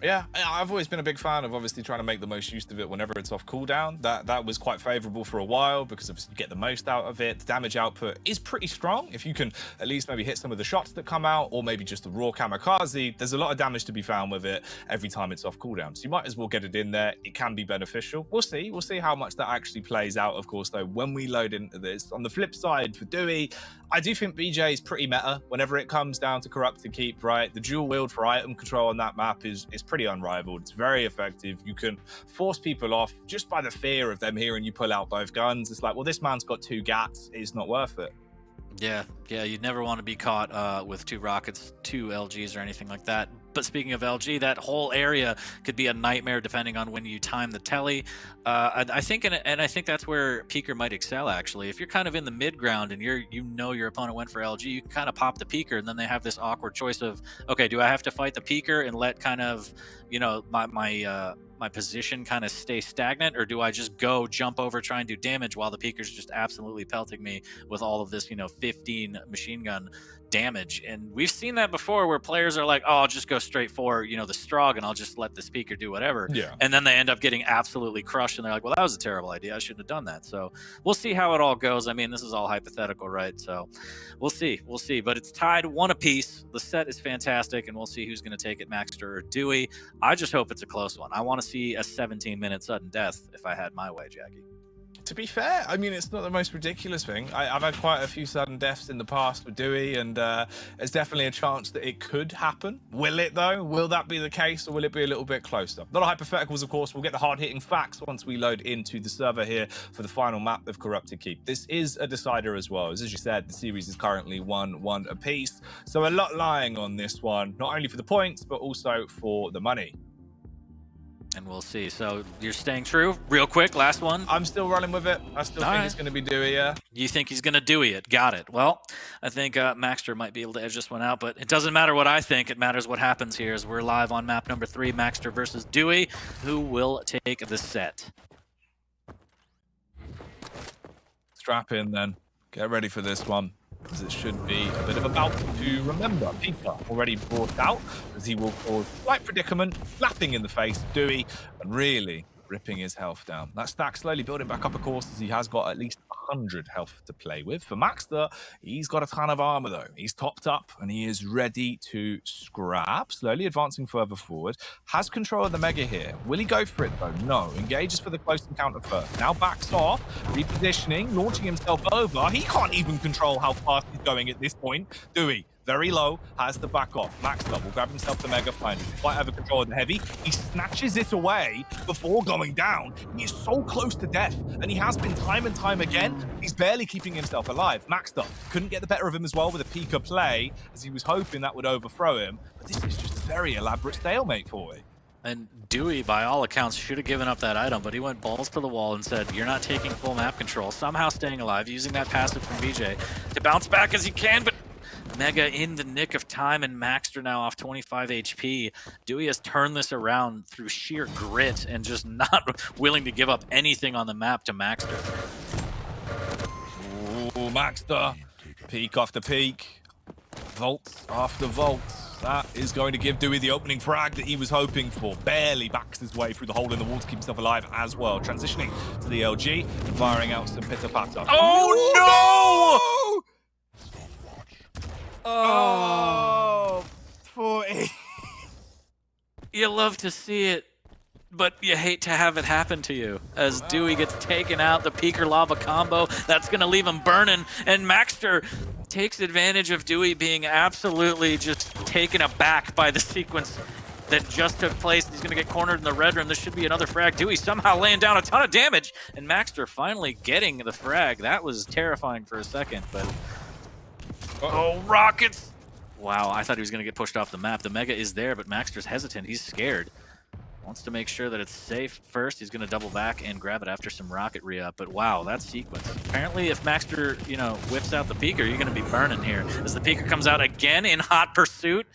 Yeah, I've always been a big fan of obviously trying to make the most use of it whenever it's off cooldown. That was quite favorable for a while because obviously you get the most out of it. The damage output is pretty strong. If you can at least maybe hit some of the shots that come out, or maybe just the raw kamikaze, there's a lot of damage to be found with it every time it's off cooldown. So you might as well get it in there. It can be beneficial. We'll see how much that actually plays out, of course, though, when we load into this. On the flip side, for Dewey, I do think BJ is pretty meta whenever it comes down to Corrupted Keep, right? The dual wield for item control on that map is pretty unrivaled. It's very effective. You can force people off just by the fear of them hearing you pull out both guns. It's like, well, this man's got 2 gats. It's not worth it. Yeah, you'd never want to be caught with 2 rockets, 2 LGs, or anything like that. But speaking of LG, that whole area could be a nightmare depending on when you time the telly. I think, and I think that's where peeker might excel, actually. If you're kind of in the mid ground and you know your opponent went for LG, you can kind of pop the peeker, and then they have this awkward choice of, okay, do I have to fight the peeker and let kind of, you know, my position kind of stay stagnant, or do I just go jump over, try and do damage while the peeker's just absolutely pelting me with all of this, you know, 15 machine gun damage? And we've seen that before where players are like, oh, I'll just go straight for, you know, the Strog and I'll just let the speaker do whatever. Yeah. And then they end up getting absolutely crushed and they're like, well, that was a terrible idea. I shouldn't have done that. So we'll see how it all goes. I mean, this is all hypothetical, right? So we'll see. But it's tied 1 apiece. The set is fantastic, and we'll see who's going to take it, maxter or Dewey. I just hope it's a close one. I want to see a 17-minute sudden death if I had my way, Jackie. To be fair, I mean, it's not the most ridiculous thing. I've had quite a few sudden deaths in the past with Dewey, and there's definitely a chance that it could happen. Will it, though? Will that be the case, or will it be a little bit closer? Not a hypotheticals, of course. We'll get the hard-hitting facts once we load into the server here for the final map of Corrupted Keep. This is a decider as well. As you said, the series is currently 1-1 apiece. So a lot lying on this one, not only for the points, but also for the money. And we'll see. So you're staying true? Real quick, last one. I'm still running with it. I still think it's going to be Dewey, yeah. You think he's going to Dewey it? Got it. Well, I think maxter might be able to edge this one out, but it doesn't matter what I think. It matters what happens here as we're live on map number 3, maxter versus Dewey. Who will take the set? Strap in then. Get ready for this one, because it should be a bit of a bout to remember. Peeker already brought out, as he will cause slight predicament, slapping in the face of Dewey, and really ripping his health down. That stack slowly building back up, of course, as he has got at least 100 health to play with. For maxter, he's got a ton of armor, though. He's topped up, and he is ready to scrap. Slowly advancing further forward. Has control of the Mega here. Will he go for it, though? No. Engages for the close encounter first. Now backs off, repositioning, launching himself over. He can't even control how fast he's going at this point. Dewey very low, has to back off. Maxter will grab himself the Mega, finally. Quite have a control of the Heavy. He snatches it away before going down. He is so close to death, and he has been time and time again. He's barely keeping himself alive. Maxter couldn't get the better of him as well with a Pika play, as he was hoping that would overthrow him. But this is just a very elaborate stalemate for him. And Dooi, by all accounts, should have given up that item, but he went balls to the wall and said, you're not taking full map control, somehow staying alive, using that passive from BJ to bounce back as he can, but Mega in the nick of time, and Maxter now off 25 HP. Dooi has turned this around through sheer grit and just not willing to give up anything on the map to Maxter. Ooh, Maxter. Peak after peak. Vault after vault. That is going to give Dooi the opening frag that he was hoping for. Barely backs his way through the hole in the wall to keep himself alive as well. Transitioning to the LG and firing out some pitter-patter. Oh, no! Oh, 40. You love to see it, but you hate to have it happen to you. As Dooi gets taken out, the Peaker Lava combo, that's going to leave him burning, and Maxter takes advantage of Dooi being absolutely just taken aback by the sequence that just took place. He's going to get cornered in the red room. This should be another frag. Dooi somehow laying down a ton of damage, and Maxter finally getting the frag. That was terrifying for a second, but... Oh, rockets! Wow, I thought he was going to get pushed off the map. The Mega is there, but Maxter's hesitant. He's scared. Wants to make sure that it's safe first. He's going to double back and grab it after some rocket re-up. But wow, that sequence. Apparently, if Maxter, whips out the Peaker, you're going to be burning here. As the Peaker comes out again in hot pursuit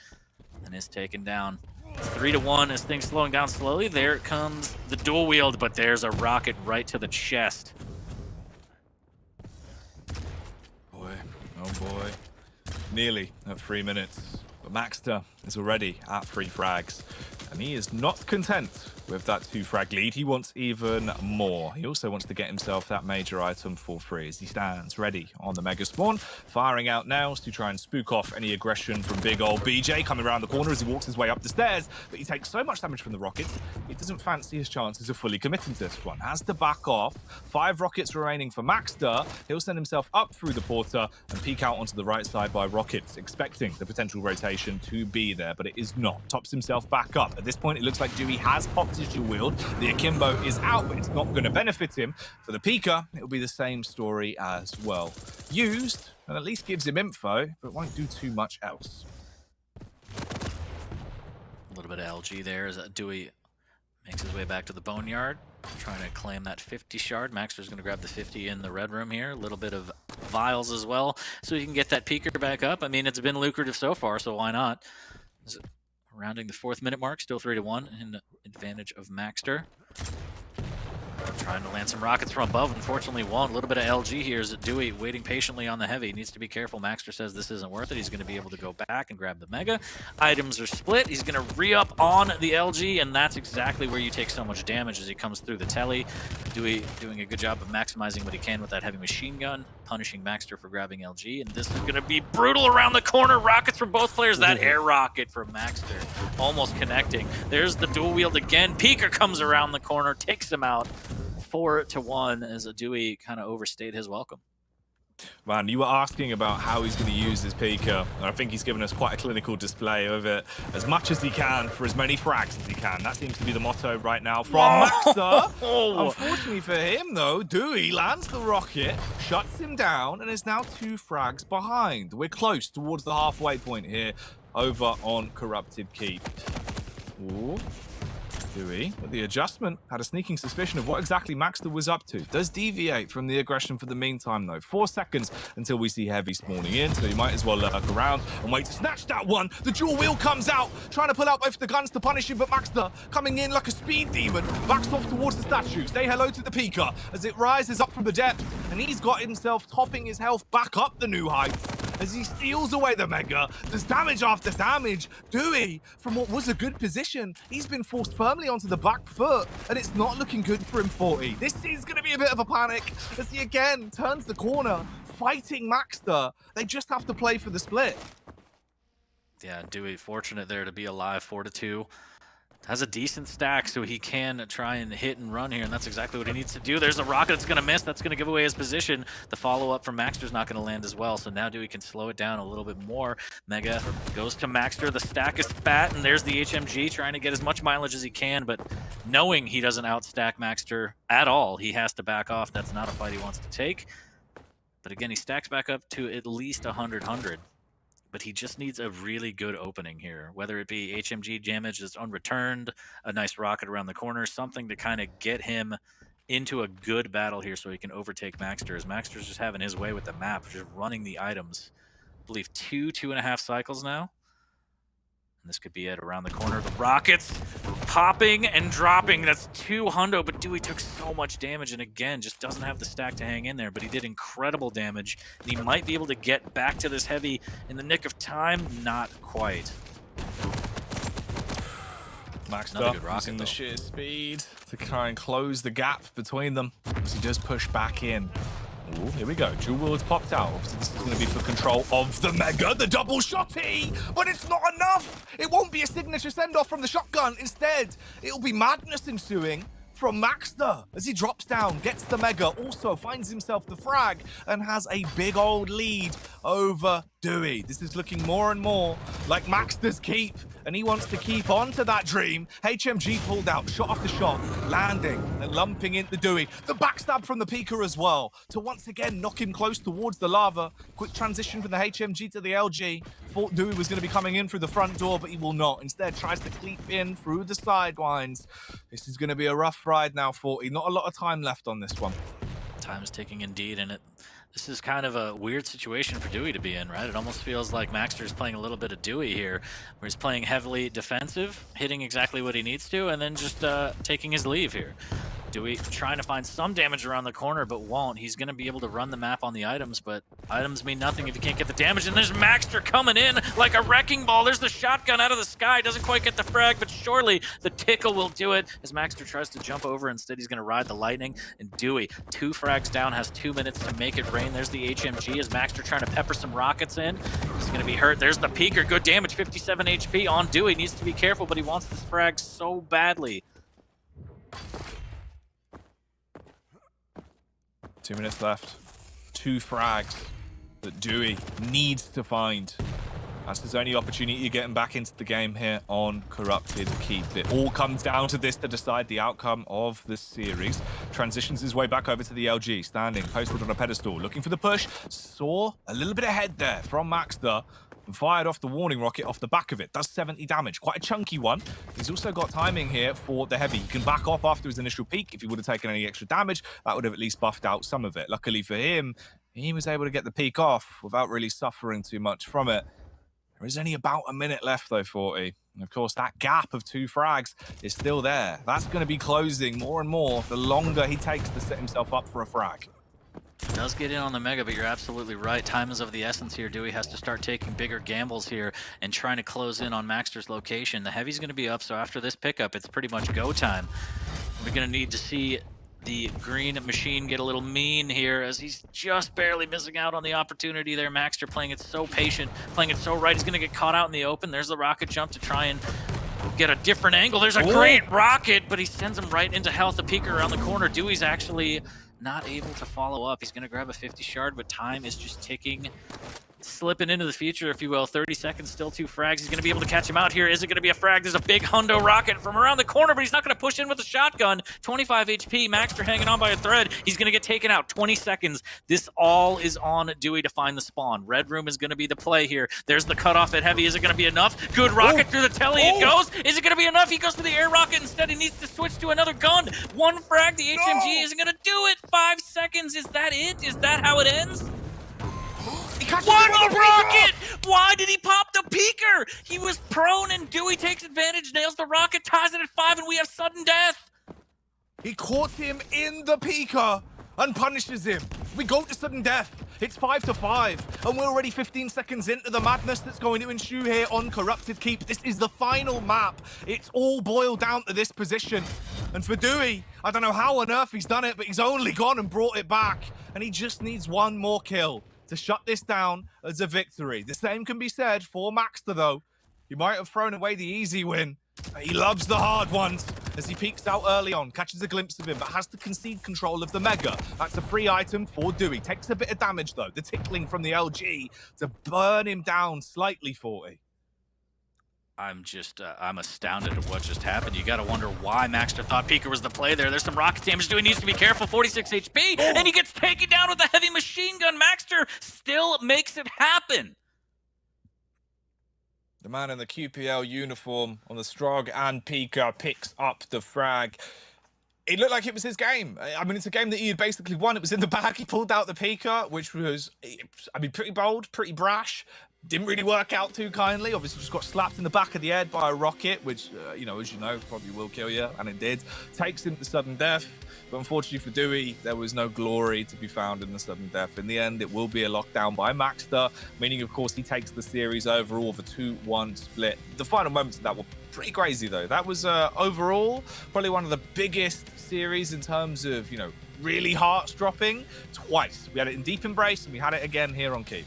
and is taken down. 3-1 as things slowing down slowly. There comes the dual wield, but there's a rocket right to the chest. Boy, oh boy. Nearly at 3 minutes. But Maxter is already at 3 frags. And he is not content with that 2 frag lead. He wants even more. He also wants to get himself that major item for free as he stands ready on the Mega Spawn, firing out nails to try and spook off any aggression from big old BJ coming around the corner as he walks his way up the stairs. But he takes so much damage from the rockets, he doesn't fancy his chances of fully committing to this one. Has to back off. 5 rockets remaining for Maxter. He'll send himself up through the porter and peek out onto the right side by rockets, expecting the potential rotation to be there, but it is not. Tops himself back up. At this point, it looks like Dooi has popped his dual wield. The Akimbo is out, but it's not going to benefit him. For the Pika, it'll be the same story as well. Used, and at least gives him info, but won't do too much else. A little bit of LG there as Dooi makes his way back to the Boneyard, trying to claim that 50 shard. Maxter's going to grab the 50 in the red room here. A little bit of vials as well, so he can get that Peaker back up. I mean, it's been lucrative so far, so why not? Rounding the 4th minute mark, still 3-1 in advantage of Maxter. Trying to land some rockets from above, unfortunately won't. A little bit of LG here as Dooi waiting patiently on the heavy. Needs to be careful. Maxter says this isn't worth it. He's going to be able to go back and grab the Mega. Items are split. He's going to re-up on the LG, and that's exactly where you take so much damage as he comes through the telly. Dooi doing a good job of maximizing what he can with that heavy machine gun, punishing Maxter for grabbing LG, and this is going to be brutal around the corner. Rockets from both players. That air rocket from Maxter almost connecting. There's the dual wield again. Peaker comes around the corner, takes him out. 4-1 as Dooi kind of overstayed his welcome. Man, you were asking about how he's going to use his Pika, and I think he's given us quite a clinical display of it. As much as he can, for as many frags as he can. That seems to be the motto right now from Maxter. Unfortunately for him, though, Dooi lands the rocket, shuts him down, and is now 2 frags behind. We're close towards the halfway point here, over on Corrupted Keep. Ooh. Dooi, but the adjustment had a sneaking suspicion of what exactly Maxter was up to. Does deviate from the aggression for the meantime, though. 4 seconds until we see Heavy spawning in, so you might as well lurk around and wait to snatch that one. The dual wheel comes out, trying to pull out both the guns to punish him, but Maxter coming in like a speed demon, backs off towards the statue. Say hello to the Pika as it rises up from the depths, and he's got himself topping his health back up the new heights. As he steals away the Mega, there's damage after damage. Dooi, from what was a good position, he's been forced firmly onto the back foot, and it's not looking good for him, 40. This is going to be a bit of a panic as he again turns the corner, fighting Maxter. They just have to play for the split. Yeah, Dooi fortunate there to be alive, 4-2. Has a decent stack, so he can try and hit and run here, and that's exactly what he needs to do. There's a rocket that's going to miss. That's going to give away his position. The follow-up from Maxter's not going to land as well, so now Dooi can slow it down a little bit more. Mega goes to Maxter. The stack is fat, and there's the HMG trying to get as much mileage as he can, but knowing he doesn't outstack Maxter at all, he has to back off. That's not a fight he wants to take. But again, he stacks back up to at least 100. But he just needs a really good opening here, whether it be HMG damage that's unreturned, a nice rocket around the corner, something to kind of get him into a good battle here so he can overtake Maxter, as Maxter's just having his way with the map, just running the items. I believe 2.5 cycles now. And this could be it around the corner. The rockets popping and dropping. That's 200, but Dooi took so much damage, and again, just doesn't have the stack to hang in there, but he did incredible damage, and he might be able to get back to this heavy in the nick of time. Not quite. Maxter using the sheer speed to try and close the gap between them as he does push back in. Ooh, here we go. Dual wheels popped out. Obviously, this is going to be for control of the Mega, the double shotty, but it's not enough. It won't be a signature send-off from the shotgun. Instead, it'll be madness ensuing from Maxter as he drops down, gets the Mega, also finds himself the frag, and has a big old lead over Dooi. This is looking more and more like Maxter's keep, and he wants to keep on to that dream. HMG pulled out, shot after shot, landing and lumping into Dooi. The backstab from the Pika as well, to once again knock him close towards the lava. Quick transition from the HMG to the LG. Thought Dooi was going to be coming in through the front door, but he will not. Instead, tries to creep in through the sidewinds. This is going to be a rough ride now, 40. Not a lot of time left on this one. Time is ticking indeed, and this is kind of a weird situation for Dooi to be in, right? It almost feels like Maxter is playing a little bit of Dooi here, where he's playing heavily defensive, hitting exactly what he needs to, and then just taking his leave here. Dooi trying to find some damage around the corner, but won't. He's going to be able to run the map on the items, but items mean nothing if you can't get the damage. And there's Maxter coming in like a wrecking ball. There's the shotgun out of the sky. Doesn't quite get the frag, but surely the tickle will do it as Maxter tries to jump over. Instead, he's going to ride the lightning. And Dooi, 2 frags down, has 2 minutes to make it rain. There's the HMG as Maxter trying to pepper some rockets in. He's going to be hurt. There's the peeker. Good damage, 57 HP on Dooi. Needs to be careful, but he wants this frag so badly. 2 minutes left. 2 frags that Dooi needs to find. That's his only opportunity to get him back into the game here on Corrupted Keep. It all comes down to this to decide the outcome of the series. Transitions his way back over to the LG, standing posted on a pedestal, looking for the push. Saw a little bit ahead there from Maxter, and fired off the warning rocket off the back of it. Does 70 damage. Quite a chunky one. He's also got timing here for the heavy. He can back off after his initial peak. If he would have taken any extra damage, that would have at least buffed out some of it. Luckily for him, he was able to get the peak off without really suffering too much from it. There is only about a minute left though, 40. And of course, that gap of 2 frags is still there. That's going to be closing more and more the longer he takes to set himself up for a frag. Does get in on the Mega, but you're absolutely right. Time is of the essence here. Dooi has to start taking bigger gambles here and trying to close in on Maxter's location. The Heavy's going to be up, so after this pickup, it's pretty much go time. We're going to need to see the green machine get a little mean here as he's just barely missing out on the opportunity there. Maxter playing it so patient, playing it so right. He's going to get caught out in the open. There's the rocket jump to try and get a different angle. There's a great rocket, but he sends him right into health. The peeker around the corner. Dewey's actually not able to follow up. He's going to grab a 50 shard, but time is just ticking, slipping into the future, if you will. 30 seconds, still 2 frags. He's going to be able to catch him out here. Is it going to be a frag? There's a big hundo rocket from around the corner, but he's not going to push in with a shotgun. 25 HP. Maxter hanging on by a thread. He's going to get taken out. 20 seconds. This all is on Dooi to find the spawn. Red room is going to be the play here. There's the cutoff at heavy. Is it going to be enough? Good rocket through the telly. It goes. Is it going to be enough? He goes for the air rocket instead. He needs to switch to another gun. 1 frag. The HMG isn't going to do it. 5 seconds. Is that it? Is that how it ends? What a rocket! Why did he pop the peeker? He was prone and Dooi takes advantage, nails the rocket, ties it at 5, and we have sudden death. He caught him in the peeker and punishes him. We go to sudden death. It's 5-5, and we're already 15 seconds into the madness that's going to ensue here on Corrupted Keep. This is the final map. It's all boiled down to this position. And for Dooi, I don't know how on earth he's done it, but he's only gone and brought it back. And he just needs 1 more kill to shut this down as a victory. The same can be said for Maxter, though. He might have thrown away the easy win, He loves the hard ones as he peeks out early on, catches a glimpse of him, but has to concede control of the Mega. That's a free item for dooi. Takes a bit of damage, though. The tickling from the LG to burn him down slightly, 40. I'm astounded at what just happened. You got to wonder why maxter thought Pika was the play there. There's some rocket damage. Dooi needs to be careful. 46 HP, and he gets taken down with a heavy machine gun. Maxter still makes it happen. The man in the QPL uniform on the Strog and Pika picks up the frag. It looked like it was his game. I mean, it's a game that he had basically won. It was in the bag. He pulled out the Pika, which was, I mean, pretty bold, pretty brash. Didn't really work out too kindly. Obviously, just got slapped in the back of the head by a rocket, which, you know, as you know, probably will kill you, and it did. Takes him to sudden death. But unfortunately for dooi, there was no glory to be found in the sudden death. In the end, it will be a lockdown by maxter, meaning, of course, he takes the series overall with a 2-1 split. The final moments of that were pretty crazy, though. That was, overall, probably one of the biggest series in terms of, you know, really hearts-dropping twice. We had it in Deep Embrace, and we had it again here on Keep.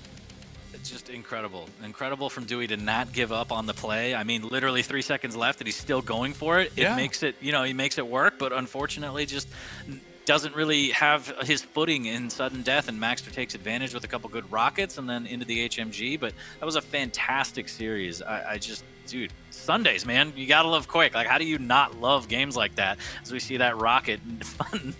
It's just incredible. Incredible from dooi to not give up on the play. I mean, literally 3 seconds left and he's still going for it. It makes it, you know, he makes it work, but unfortunately just doesn't really have his footing in sudden death, and maxter takes advantage with a couple good rockets and then into the HMG. But that was a fantastic series. I just, dude, Sundays, man, you gotta love Quake. Like, how do you not love games like that as we see that rocket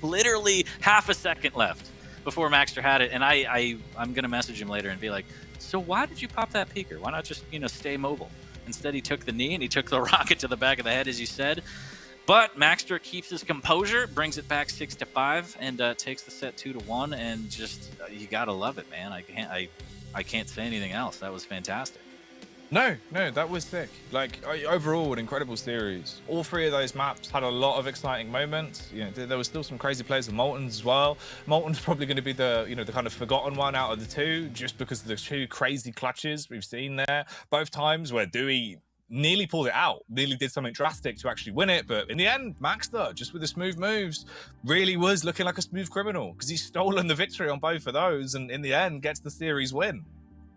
literally half a second left before maxter had it? And I'm gonna message him later and be like, so why did you pop that peeker? Why not just, you know, stay mobile? Instead, he took the knee and he took the rocket to the back of the head, as you said. But maxter keeps his composure, brings it back 6-5, and takes the set 2-1. And just, you gotta love it, man. I can't say anything else. That was fantastic. No, that was sick. Like, overall, an incredible series. All three of those maps had a lot of exciting moments. You know, there was still some crazy plays with Molten's as well. Molten's probably going to be the, you know, the kind of forgotten one out of the two, just because of the two crazy clutches we've seen there. Both times where dooi nearly pulled it out, nearly did something drastic to actually win it. But in the end, maxter, just with the smooth moves, really was looking like a smooth criminal, because he's stolen the victory on both of those, and in the end, gets the series win.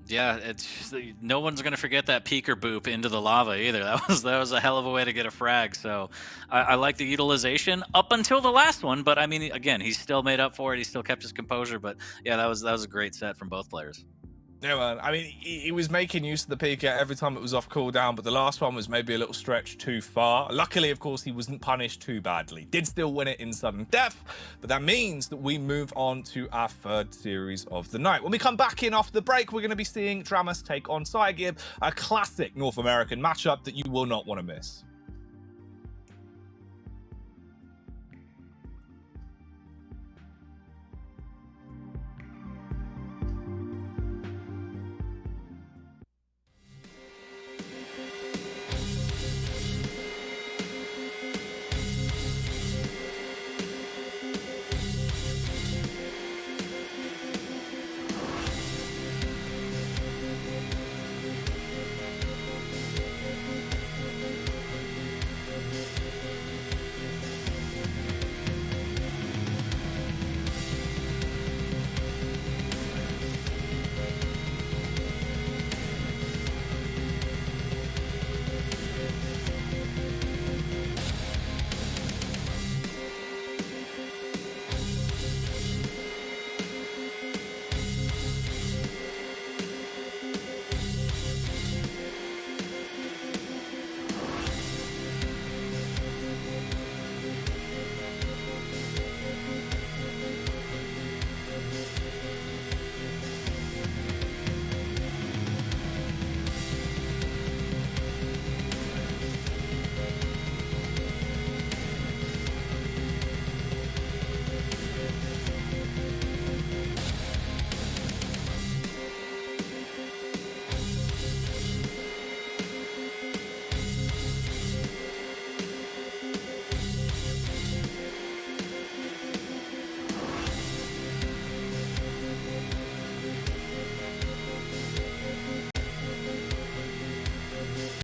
Yeah, it's just, no one's gonna forget that peeker boop into the lava either. That was a hell of a way to get a frag. So I like the utilization up until the last one, but I mean, again, he still made up for it. He still kept his composure. But yeah, that was a great set from both players. Yeah, man. I mean, he was making use of the Pika every time it was off cooldown, but the last one was maybe a little stretch too far. Luckily, of course, he wasn't punished too badly. Did still win it in sudden death, but that means that we move on to our third series of the night. When we come back in after the break, we're going to be seeing Dramas take on Cygib, a classic North American matchup that you will not want to miss.